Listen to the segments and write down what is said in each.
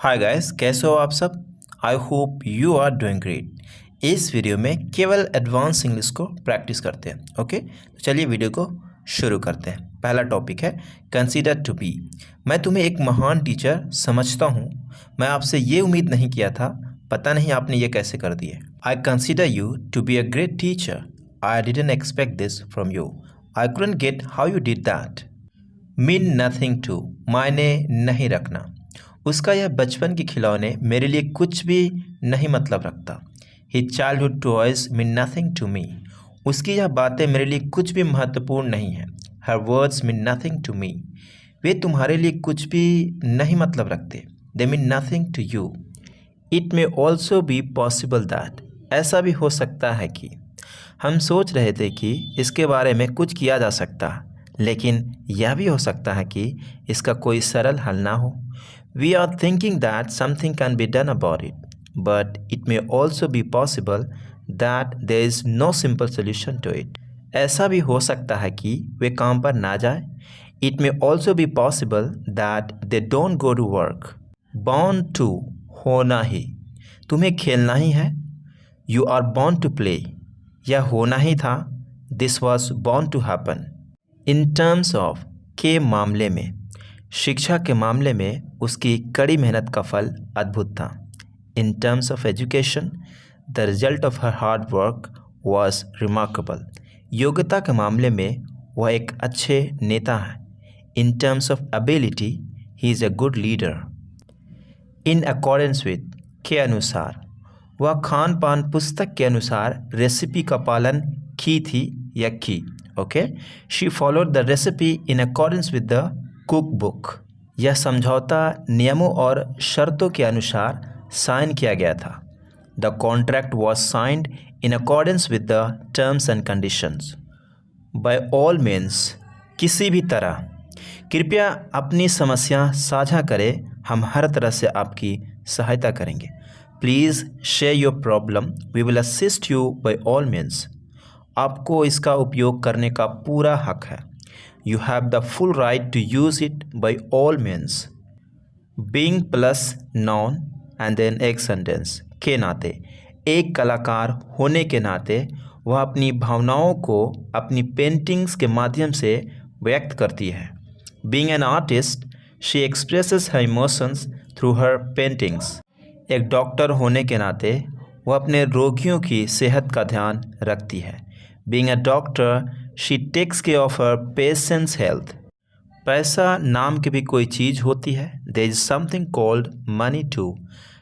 Hi guys, कैसे हो आप सब। I hope you are doing great. इस वीडियो में केवल एडवांस इंग्लिश को प्रैक्टिस करते हैं। ओके, तो चलिए वीडियो को शुरू करते हैं। पहला टॉपिक है कंसीडर टू बी। मैं तुम्हें एक महान टीचर समझता हूँ। मैं आपसे ये उम्मीद नहीं किया था, पता नहीं आपने ये कैसे कर दिए। I consider you to be a great teacher. I didn't expect this from you. I couldn't get how you did that. Mean nothing to, मायने नहीं रखना। उसका यह बचपन के खिलौने मेरे लिए कुछ भी नहीं मतलब रखता। His childhood toys mean nothing to me. उसकी यह बातें मेरे लिए कुछ भी महत्वपूर्ण नहीं है। Her words mean nothing to me. वे तुम्हारे लिए कुछ भी नहीं मतलब रखते। They mean nothing to you. It may also be possible that, ऐसा भी हो सकता है कि हम सोच रहे थे कि इसके बारे में कुछ किया जा सकता, लेकिन यह भी हो सकता है कि इसका कोई सरल हल ना हो। We are thinking that something can be done about it, but it may also be possible that there is no simple solution to it. ऐसा भी हो सकता है कि वे काम पर ना जाए। It may also be possible that they don't go to work. Born to, होना ही, तुम्हें खेलना ही है। You are born to play, यह होना ही था। This was born to happen. In terms of, के मामले में, शिक्षा के मामले में उसकी कड़ी मेहनत का फल अद्भुत था। In terms of education, the result of her hard work was remarkable. योग्यता के मामले में वह एक अच्छे नेता है। In terms of ability, he is a good leader. In accordance with, के अनुसार, वह खान पान पुस्तक के अनुसार रेसिपी का पालन की थी या की। Okay, she followed the recipe in accordance with the cook book. यह समझौता नियमों और शर्तों के अनुसार साइन किया गया था। The contract was signed in accordance with the terms and conditions. By all means, किसी भी तरह, कृपया अपनी समस्या साझा करें, हम हर तरह से आपकी सहायता करेंगे। Please share your problem, we will assist you by all means. आपको इसका उपयोग करने का पूरा हक है। You have the full right to use it by all means. Being plus noun and then एक sentence के नाते, एक कलाकार होने के नाते वह अपनी भावनाओं को अपनी पेंटिंग्स के माध्यम से व्यक्त करती है। Being an artist, she expresses her emotions through her paintings. एक डॉक्टर होने के नाते वह अपने रोगियों की सेहत का ध्यान रखती है। Being a doctor, she takes care of her patient's health. पैसा नाम की भी कोई चीज़ होती है। There is something called money too.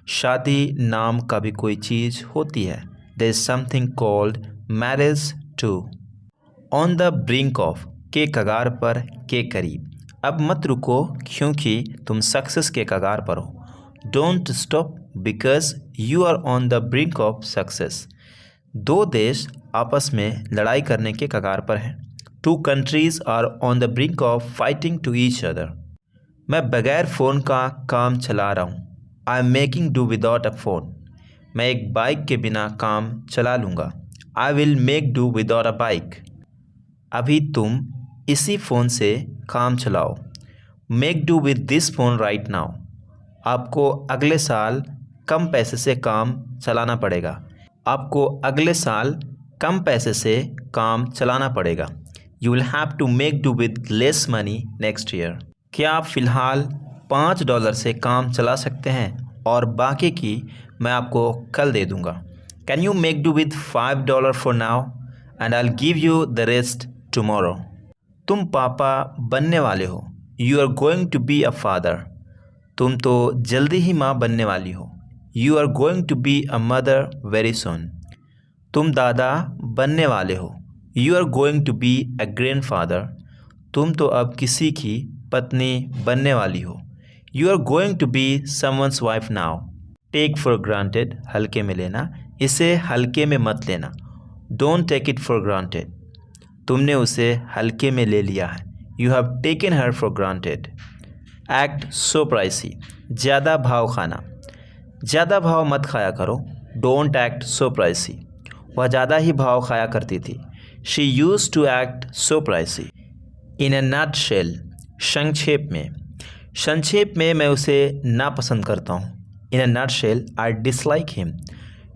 शादी नाम का भी कोई चीज़ होती है। There is something called marriage too. On the brink of, के कगार पर, के करीब। अब मत रुको क्योंकि तुम सक्सेस के कगार पर हो। Don't stop because you are on the brink of success. दो देश आपस में लड़ाई करने के कगार पर हैं। Two countries are on the brink of fighting to each other. मैं बगैर फ़ोन का काम चला रहा हूँ। I am making do without a phone. मैं एक बाइक के बिना काम चला लूँगा। I will make do without a bike. अभी तुम इसी फ़ोन से काम चलाओ। Make do with this phone right now. आपको अगले साल कम पैसे से काम चलाना पड़ेगा। आपको अगले साल कम पैसे से काम चलाना पड़ेगा। You will have to make do with less money next year. क्या आप फ़िलहाल $5 से काम चला सकते हैं और बाकी की मैं आपको कल दे दूँगा। Can you make do with $5 for now and I will give you the rest tomorrow. तुम पापा बनने वाले हो। You are going to be a father. तुम तो जल्दी ही माँ बनने वाली हो। You are going to be a mother very soon. तुम दादा बनने वाले हो। You are going to be a grandfather. तुम तो अब किसी की पत्नी बनने वाली हो। You are going to be someone's wife now. Take for granted, हल्के में लेना, इसे हल्के में मत लेना। Don't take it for granted. तुमने उसे हल्के में ले लिया है। You have taken her for granted. Act so pricey, ज़्यादा भाव खाना। ज़्यादा भाव मत खाया करो। Don't act so pricey. वह ज़्यादा ही भाव खाया करती थी। She use to act so pricey. In a nut shell, संक्षेप में। संक्षेप में मैं उसे नापसंद करता हूँ। In a nutshell I dislike him.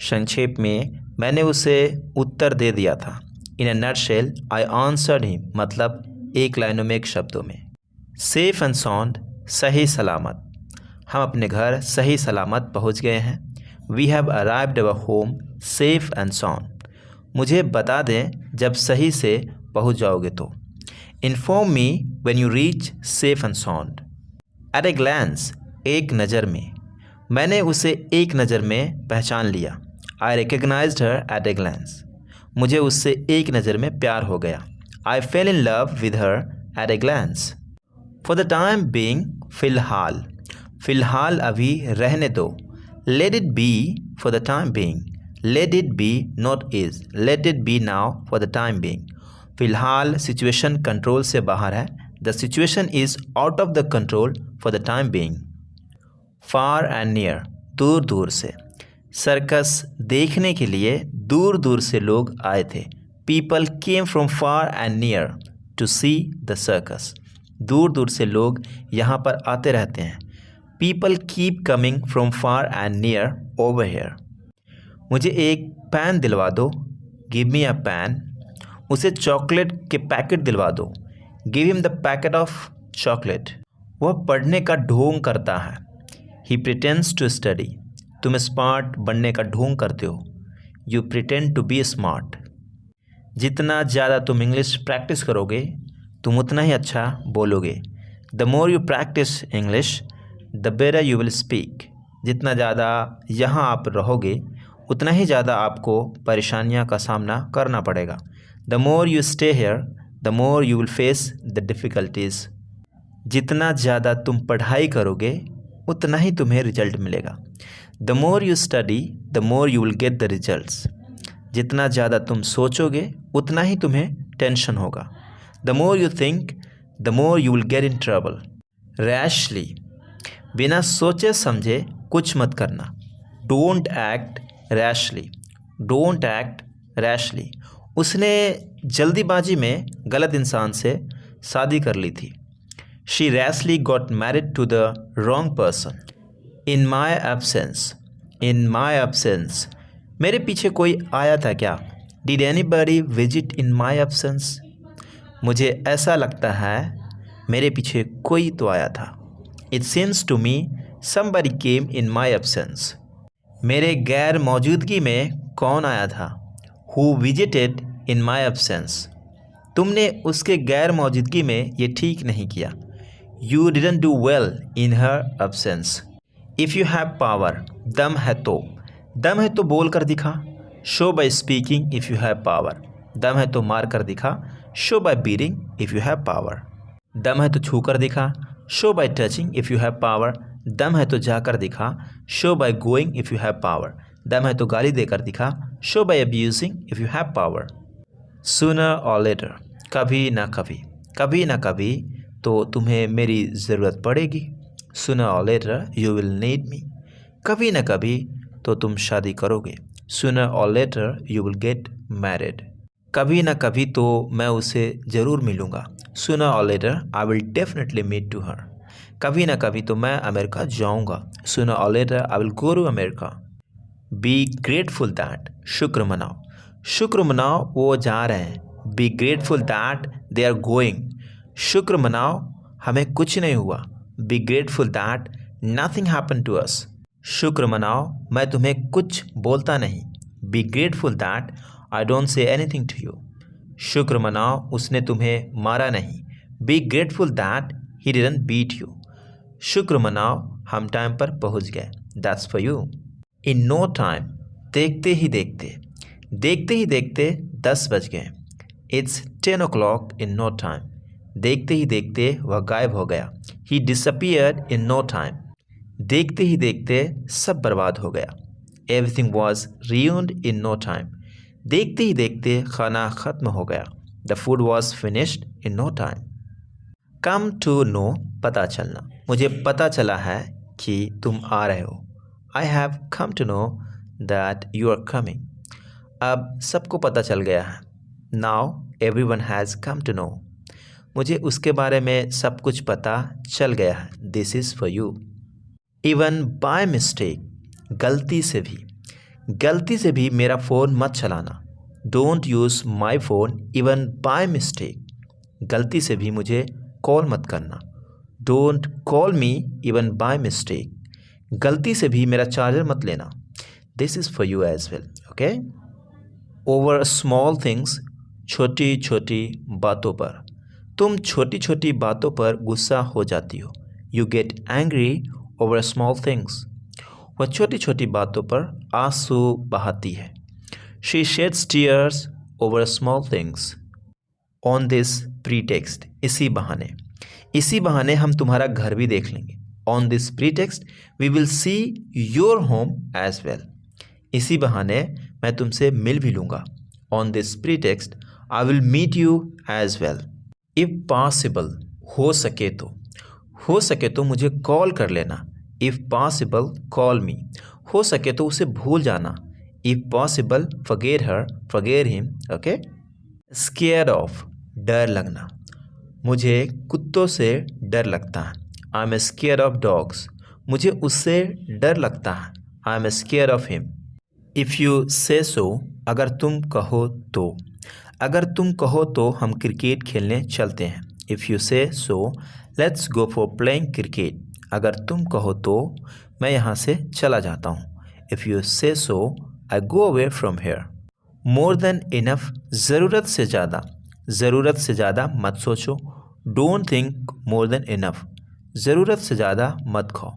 संक्षेप में मैंने उसे उत्तर दे दिया था। In a nutshell I answered him, मतलब एक लाइनों में, एक शब्दों में। सेफ एंड साउंड, सही सलामत। हम अपने घर सही सलामत पहुँच गए हैं। We have arrived our home safe and sound. मुझे बता दें जब सही से पहुँच जाओगे तो। Inform me when you reach safe and sound. At a glance, एक नज़र में। मैंने उसे एक नज़र में पहचान लिया। I recognised her at a glance. मुझे उससे एक नज़र में प्यार हो गया। I fell in love with her at a glance. For the time being, फ़िलहाल। फ़िलहाल अभी रहने दो। Let it be for the time being. Let it be not is. Let it be now for the time being. फ़िलहाल situation control से बाहर है। The situation is out of the control for the time being. Far and near, दूर दूर से। Circus देखने के लिए दूर दूर से लोग आए थे। People came from far and near to see the circus. दूर दूर से लोग यहाँ पर आते रहते हैं। People keep coming from far and near over here. मुझे एक पेन दिलवा दो। Give me a pen. उसे चॉकलेट के पैकेट दिलवा दो। Give him the packet of chocolate. वह पढ़ने का ढोंग करता है। He pretends to study. तुम स्मार्ट बनने का ढोंग करते हो। You pretend to be smart. जितना ज़्यादा तुम इंग्लिश प्रैक्टिस करोगे तुम उतना ही अच्छा बोलोगे। The more you practice English the better you will speak. जितना ज़्यादा यहाँ आप रहोगे उतना ही ज़्यादा आपको परेशानियाँ का सामना करना पड़ेगा। The more you stay here the more you will face the difficulties. जितना ज़्यादा तुम पढ़ाई करोगे उतना ही तुम्हें रिजल्ट मिलेगा। The more you study the more you will get the results. जितना ज़्यादा तुम सोचोगे उतना ही तुम्हें टेंशन होगा। The more you think the more you will get in trouble. Rashly, बिना सोचे समझे कुछ मत करना। Don't act rashly. Don't act rashly. उसने जल्दीबाजी में गलत इंसान से शादी कर ली थी। She rashly got married to the wrong person. In my absence. In my absence, मेरे पीछे कोई आया था क्या? Did anybody visit in my absence. मुझे ऐसा लगता है मेरे पीछे कोई तो आया था। It seems to me somebody came in my absence. मेरे गैर मौजूदगी में कौन आया था? Who visited in my absence. तुमने उसके गैर मौजूदगी में ये ठीक नहीं किया। You didn't do well in her absence. If you have power, दम है तो बोल कर दिखा। Show by speaking if you have power. दम है तो मार कर दिखा। Show by beating if you have power. दम है तो छू कर दिखा। Show by touching if you have power. दम है तो जाकर दिखा। Show by going if you have power. दम है तो गाली देकर दिखा। Show by abusing if you have power. Sooner or later, कभी ना कभी तो तुम्हें मेरी ज़रूरत पड़ेगी। Sooner or later you will need me. कभी ना कभी तो तुम शादी करोगे। Sooner or later you will get married. कभी ना कभी तो मैं उसे ज़रूर मिलूँगा। Sooner or later I will definitely meet to her. कभी ना कभी तो मैं अमेरिका जाऊँगा। Sooner or later I will go to America. Be grateful that, शुक्र मनाओ। शुक्र मनाओ वो जा रहे हैं। Be grateful that they are going. शुक्र मनाओ हमें कुछ नहीं हुआ। Be grateful that nothing happen to us. शुक्र मनाओ मैं तुम्हें कुछ बोलता नहीं। Be grateful that I don't say anything to you. शुक्र मनाओ उसने तुम्हें मारा नहीं। Be grateful that he didn't beat you. शुक्र मनाओ हम टाइम पर पहुंच गए। That's for you. In no time, देखते ही देखते 10 बज गए। It's 10 o'clock in no time. देखते ही देखते वह गायब हो गया। He disappeared in no time. देखते ही देखते सब बर्बाद हो गया। Everything was ruined in no time. देखते ही देखते खाना ख़त्म हो गया। The food was finished in no time. Come to know, पता चलना। मुझे पता चला है कि तुम आ रहे हो। I have come to know that you are coming. अब सबको पता चल गया है। Now everyone has come to know. मुझे उसके बारे में सब कुछ पता चल गया है। This is for you. Even by mistake, गलती से भी मेरा फ़ोन मत चलाना। Don't use my phone even by mistake, गलती से भी मुझे कॉल मत करना। Don't call me even by mistake, गलती से भी मेरा चार्जर मत लेना। This is for you as well. Okay. Over small things, छोटी छोटी बातों पर, तुम छोटी छोटी बातों पर गुस्सा हो जाती हो। You get angry over small things, वह छोटी छोटी बातों पर आंसू बहाती है। She sheds tears over small things on this pretext, इसी बहाने हम तुम्हारा घर भी देख लेंगे। On this pretext we will see your home as well, इसी बहाने मैं तुमसे मिल भी लूँगा। On this pretext I will meet you as well. If possible, हो सके तो मुझे कॉल कर लेना। इफ़ पॉसिबल कॉल मी, हो सके तो उसे भूल जाना। If possible forget her, forget him. Okay. Scared of, डर लगना, मुझे कुत्तों से डर लगता है। I am scared of dogs, मुझे उससे डर लगता है। I am scared of him. If you say सो, अगर तुम कहो तो हम क्रिकेट खेलने चलते हैं। If you say so let's go for playing cricket, अगर तुम कहो तो मैं यहाँ से चला जाता हूँ। If you say so I go away from here. More than enough, ज़रूरत से ज़्यादा मत सोचो। Don't think more than enough, ज़रूरत से ज़्यादा मत खाओ।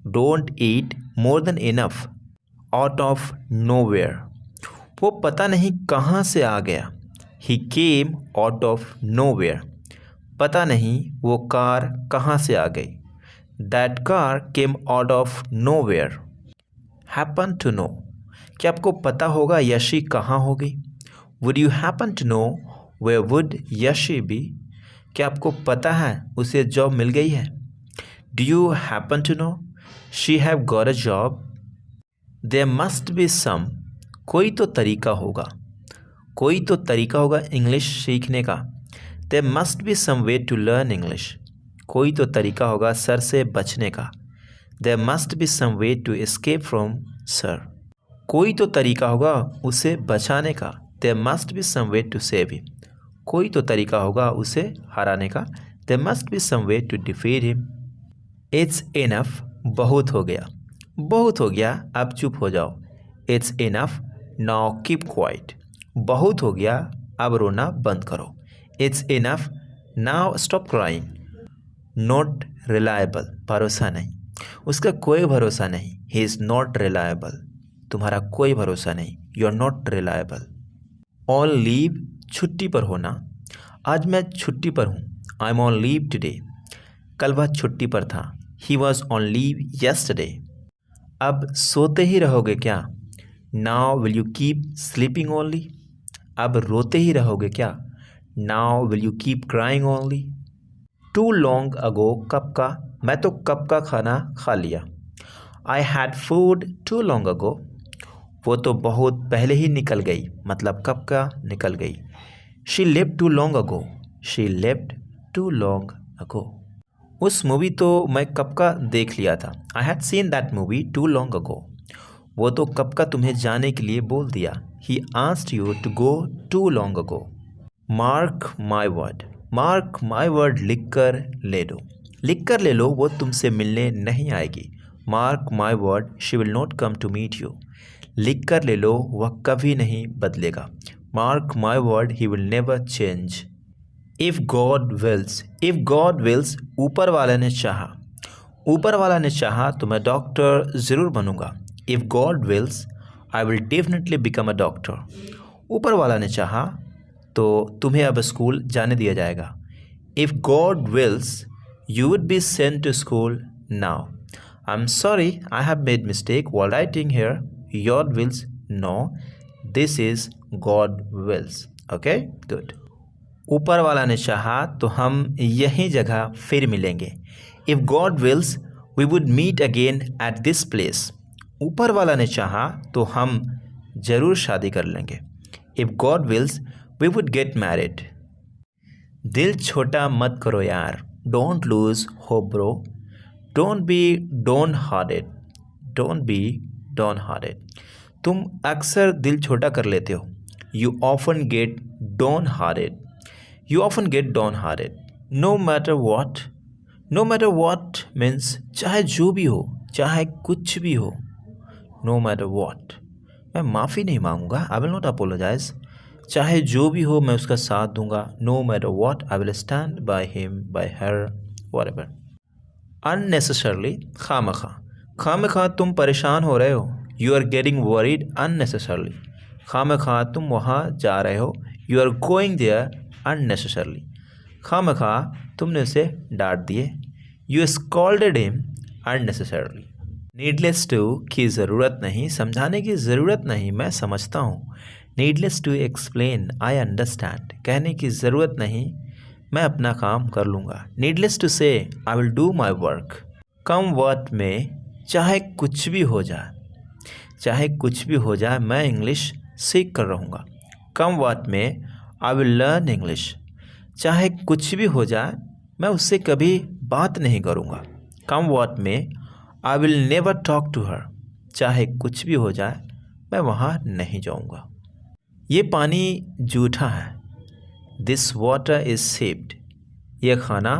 Don't eat more than enough. Out of nowhere, वो पता नहीं कहाँ से आ गया। He came out of nowhere, पता नहीं वो कार कहाँ से आ गई। That car came out of nowhere. Happen to know, क्या आपको पता होगा यशी कहाँ होगी। Would you happen to know where would Yashi be, क्या आपको पता है उसे जॉब मिल गई है। Do you happen to know she have got a job. There must be some, कोई तो तरीका होगा इंग्लिश सीखने का। There must be some way to learn English, कोई तो तरीका होगा सर से बचने का। There must be some way to escape from sir, कोई तो तरीका होगा उसे बचाने का। There must be some way to save him, कोई तो तरीका होगा उसे हराने का। There must be some way to defeat him. It's enough, बहुत हो गया अब चुप हो जाओ। It's enough now keep quiet, बहुत हो गया अब रोना बंद करो। It's enough now stop crying. Not reliable, भरोसा नहीं, उसका कोई भरोसा नहीं। ही इज़ नॉट रिलायबल, तुम्हारा कोई भरोसा नहीं। You are not reliable. On leave, छुट्टी पर होना, आज मैं छुट्टी पर हूँ। I am on leave today, कल वह छुट्टी पर था। He was on leave yesterday. अब सोते ही रहोगे क्या। Now will you keep sleeping only, अब रोते ही रहोगे क्या। Now will you keep crying only. Too long ago, कब का, मैं तो कब का खाना खा लिया। I had food to long ago, वो तो बहुत पहले ही निकल गई, मतलब कब का निकल गई। She left too long ago, she left too long ago. उस मूवी तो मैं कब का देख लिया था। I had seen that movie too long ago, वो तो कब का तुम्हें जाने के लिए बोल दिया। He asked you to go too long ago. Mark my word, लिख कर ले लो, वो तुमसे मिलने नहीं आएगी। Mark my word, she will not come to meet you, लिख कर ले लो, वह कभी नहीं बदलेगा। Mark my word, he will never change. If God wills, ऊपर वाला ने चाहा तो मैं डॉक्टर ज़रूर बनूंगा। If God wills I will definitely become a doctor, ऊपर वाला ने चाहा तो तुम्हें अब स्कूल जाने दिया जाएगा। If God wills you would be sent to school now. I am sorry I have made mistake while writing here. Your wills, no, this is God wills. Okay, good. ऊपर वाला ने चाहा तो हम यही जगह फिर मिलेंगे। If God wills, we would meet again at this place. ऊपर वाला ने चाहा तो हम ज़रूर शादी कर लेंगे। If God wills, we would get married. दिल छोटा मत करो यार, don't lose hope bro, downhearted, don't be downhearted. तुम अक्सर दिल छोटा कर लेते हो, you often get downhearted, you often get downhearted. No matter what means चाहे जो भी हो, चाहे कुछ भी हो, नो मैटर वॉट, मैं माफ़ी नहीं मांगूंगा, आई विल नॉट अपोलोजाइज, चाहे जो भी हो मैं उसका साथ दूंगा, no matter what I will stand by him by her whatever. Unnecessarily, खामखा तुम परेशान हो रहे हो, you are getting worried unnecessarily, खामखा तुम वहाँ जा रहे हो, you are going there unnecessarily, खामखा तुमने उसे डांट दिए, you scolded him unnecessarily. Needless to की ज़रूरत नहीं, समझाने की ज़रूरत नहीं, मैं समझता हूँ, needless to explain I understand, कहने की ज़रूरत नहीं, मैं अपना काम कर लूँगा, needless to say I will do my work, come what may, चाहे कुछ भी हो जाए, चाहे कुछ भी हो जाए मैं इंग्लिश सीख कर रहूँगा, कम what may I will learn English, चाहे कुछ भी हो जाए मैं उससे कभी बात नहीं करूँगा, come what may I will never talk to her, चाहे कुछ भी हो जाए मैं वहाँ नहीं जाऊँगा। ये पानी झूठा है, दिस वाटर इज़ सेप्ड, यह खाना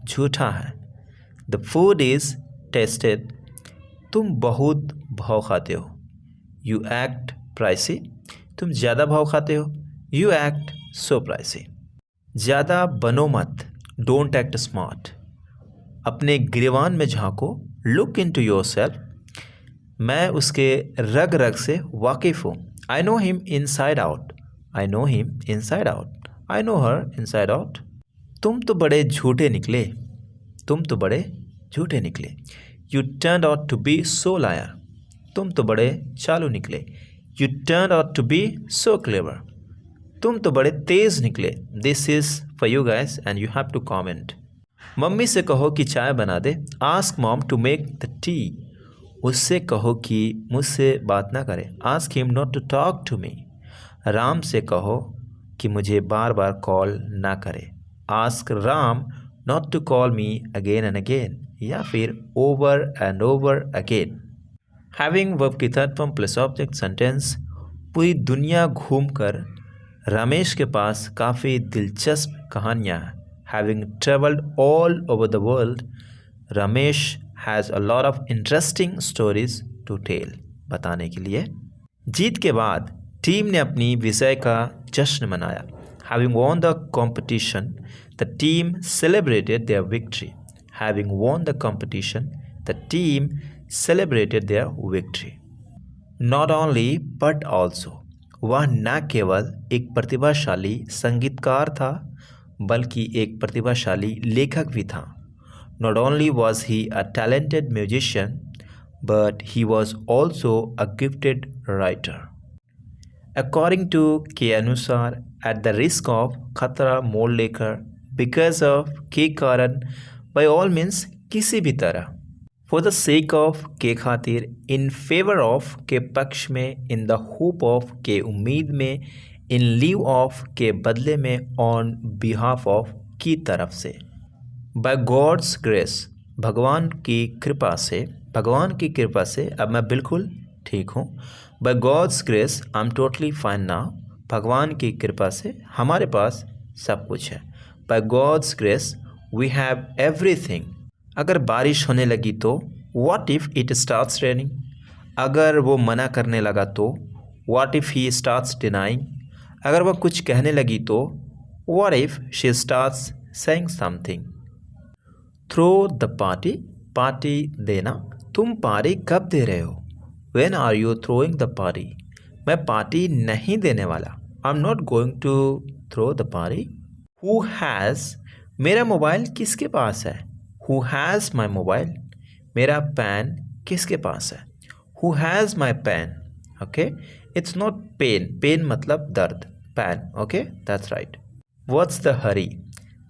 झूठा है, द फूड इज़ टेस्टेड, तुम बहुत भाव खाते हो, यू एक्ट प्राइसी, तुम ज़्यादा भाव खाते हो, यू एक्ट सो प्राइसी। ज़्यादा बनो मत, डोंट एक्ट स्मार्ट, अपने गिरवान में झांको, लुक इनटू योरसेल्फ, मैं उसके रग रग से वाकिफ़ हूँ, I know him inside out, I know him inside out, I know her inside out. तुम तो बड़े झूठे निकले, तुम तो बड़े झूठे निकले, you turn out to be so liar, तुम तो बड़े चालू निकले, you turn out to be so clever, तुम तो बड़े तेज़ निकले, this is for you guys and you have to comment. Mummy से कहो कि चाय बना दे, ask mom to make the tea, उससे कहो कि मुझसे बात ना करे, ask him not to talk to me, Ram से कहो कि मुझे बार बार कॉल ना करे, ask Ram not to call me again and again, या फिर over and over again. Having verb की third form plus object sentence. पूरी दुनिया घूमकर रमेश के पास काफ़ी दिलचस्प कहानियाँ हैं। Having traveled all over the world, Ramesh has a lot of interesting stories to tell. बताने के लिए। जीत के बाद टीम ने अपनी विजय का जश्न मनाया। Having won the competition, the team celebrated their victory. Having won the competition, the team celebrated their victory. Not only but also, वह न केवल एक प्रतिभाशाली संगीतकार था बल्कि एक प्रतिभाशाली लेखक भी था। Not only was he a talented musician, but he was also a gifted writer. According to के अनुसार, at the risk of खतरा मोल लेकर, because of के कारण, by all means किसी भी तरह, for the sake of के खातिर, in favor of के पक्ष में, in the hope of के उम्मीद में, इन लीव ऑफ के बदले में, ऑन बिहाफ ऑफ की तरफ से, बाय गॉड्स ग्रेस भगवान की कृपा से, भगवान की कृपा से अब मैं बिल्कुल ठीक हूँ, by God's grace I am totally fine now, भगवान की कृपा से हमारे पास सब कुछ है, by God's grace we have everything. अगर बारिश होने लगी तो, what if it starts raining, अगर वो मना करने लगा तो, what if he starts denying, अगर वह कुछ कहने लगी तो, what if she starts saying something. Throw the party, party देना, तुम पार्टी कब दे रहे हो, when are you throwing the party, मैं पार्टी नहीं देने वाला, I'm not going to throw the party. Who has, मेरा मोबाइल किसके पास है, who has my mobile, मेरा पेन किसके पास है, who has my pen. Okay, it's not pain, pain मतलब दर्द, pain, okay that's right. What's the hurry,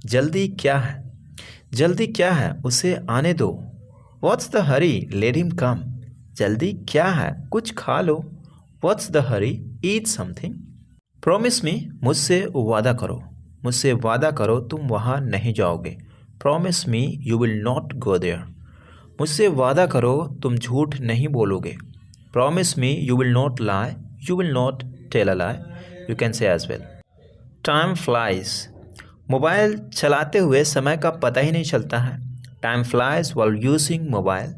जल्दी क्या है, जल्दी क्या है उसे आने दो, what's the hurry let him come, जल्दी क्या है कुछ खा लो, what's the hurry eat something. Promise me, मुझसे वादा करो, मुझसे वादा करो तुम वहाँ नहीं जाओगे। Promise me you will not go there. मुझसे वादा करो तुम झूठ नहीं बोलोगे। Promise me you will not lie, you will not tell a lie. You can say as well. Time flies. Mobile चलाते हुए समय का पता ही नहीं चलता है। Time flies while using mobile.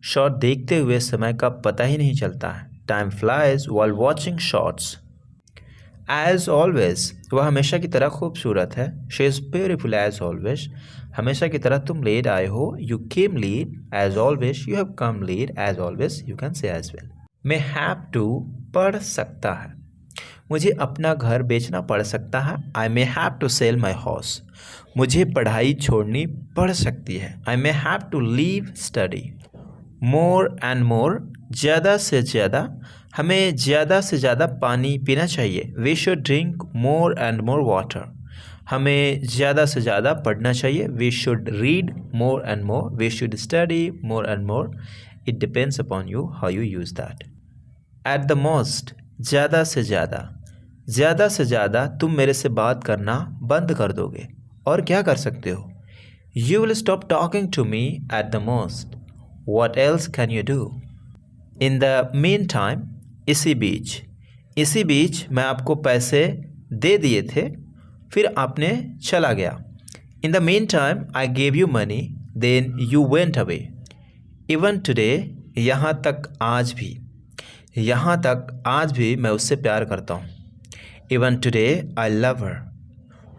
Short देखते हुए समय का पता ही नहीं चलता है। Time flies while watching shorts. As always, वह हमेशा की तरह खूबसूरत है। She is beautiful as always. हमेशा की तरह तुम लेट आए हो। You came late as always, you have come late as always. You can say as well. May have to, पढ़ सकता है। मुझे अपना घर बेचना पड़ सकता है। I may have to sell my house. मुझे पढ़ाई छोड़नी पड़ सकती है। I may have to leave study. More and more, ज़्यादा से ज़्यादा। हमें ज़्यादा से ज़्यादा पानी पीना चाहिए। We should drink more and more water. हमें ज़्यादा से ज़्यादा पढ़ना चाहिए। We should read more and more. We should study more and more. It depends upon you how you use that. At the most, ज़्यादा से ज़्यादा। ज़्यादा से ज़्यादा तुम मेरे से बात करना बंद कर दोगे। और क्या कर सकते हो? You will stop talking to me at the most. What else can you do? In the mean time, इसी बीच मैं आपको पैसे दे दिए थे, फिर आपने चला गया। In the mean time I gave you money, then you went away. Even today, यहाँ तक आज भी। यहाँ तक आज भी मैं उससे प्यार करता हूँ। इवन टुडे आई लव हर।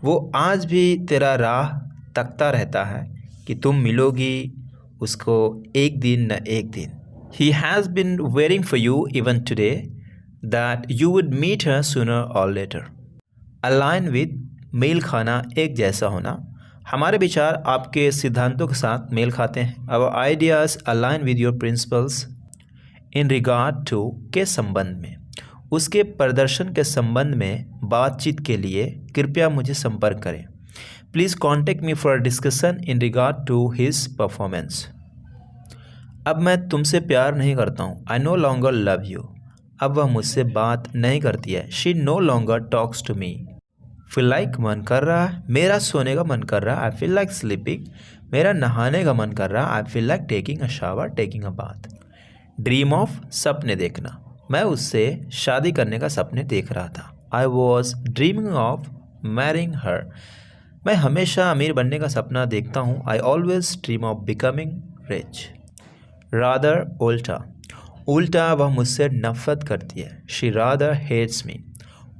वो आज भी तेरा राह तकता रहता है कि तुम मिलोगी उसको एक दिन न एक दिन। He has been waiting for you even today that you would meet her sooner or later. Align with, मेल खाना, एक जैसा होना। हमारे विचार आपके सिद्धांतों के साथ मेल खाते हैं। Our ideas align with your principles in regard to, के संबंध में। उसके प्रदर्शन के संबंध में बातचीत के लिए कृपया मुझे संपर्क करें। Please contact me for discussion in regard to his performance. अब मैं तुमसे प्यार नहीं करता हूँ। I no longer love you. अब वह मुझसे बात नहीं करती है। She no longer talks to me. Feel like, मन कर रहा है। मेरा सोने का मन कर रहा है। I feel like sleeping. मेरा नहाने का मन कर रहा है। I feel like taking a shower, taking a bath. Dream of, सपने देखना। मैं उससे शादी करने का सपने देख रहा था। I was dreaming of marrying her. मैं हमेशा अमीर बनने का सपना देखता हूँ। I always dream of becoming rich. Rather, उल्टा। उल्टा, वह मुझसे नफरत करती है। She rather hates me.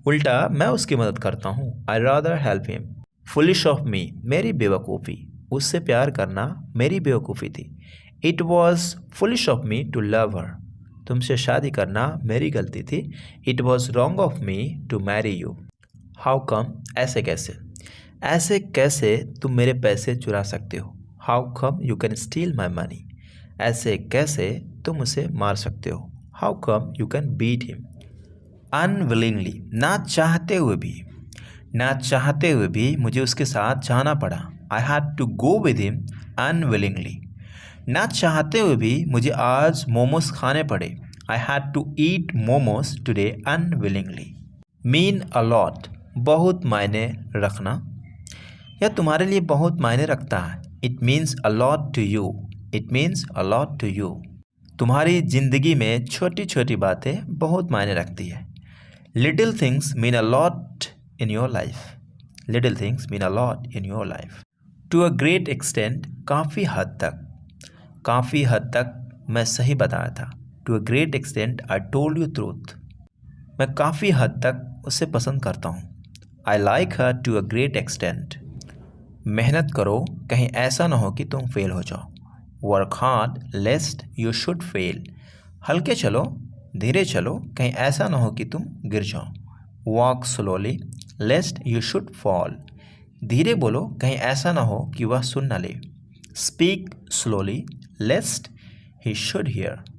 उल्टा, मैं उसकी मदद करता हूँ। I rather help him. Foolish of me, मेरी बेवकूफ़ी। उससे प्यार करना मेरी बेवकूफ़ी थी। It was foolish of me to love her. तुमसे शादी करना मेरी गलती थी। It was wrong of me to marry you. How come, ऐसे कैसे। ऐसे कैसे तुम मेरे पैसे चुरा सकते हो। How come you can steal my money. ऐसे कैसे तुम उसे मार सकते हो। How come you can beat him. Unwillingly, ना चाहते हुए भी। ना चाहते हुए भी मुझे उसके साथ जाना पड़ा। I had to go with him unwillingly. ना चाहते हुए भी मुझे आज मोमोज खाने पड़े। I had to eat momos today unwillingly. Mean a lot, बहुत मायने रखना। यह तुम्हारे लिए बहुत मायने रखता है। It means a lot to you. It means a lot to you. तुम्हारी ज़िंदगी में छोटी छोटी बातें बहुत मायने रखती है। Little things mean a lot in your life. Little things mean a lot in your life. To a great extent, काफ़ी हद तक। काफ़ी हद तक मैं सही बताया था। To a great extent I told you truth. मैं काफ़ी हद तक उसे पसंद करता हूँ। I like her to a great extent. मेहनत करो, कहीं ऐसा ना हो कि तुम फेल हो जाओ। Work hard लेस्ट you should fail. हल्के चलो, धीरे चलो, कहीं ऐसा ना हो कि तुम गिर जाओ। Walk slowly लेस्ट you should fall. धीरे बोलो, कहीं ऐसा ना हो कि वह सुन न ले। Speak slowly lest he should here.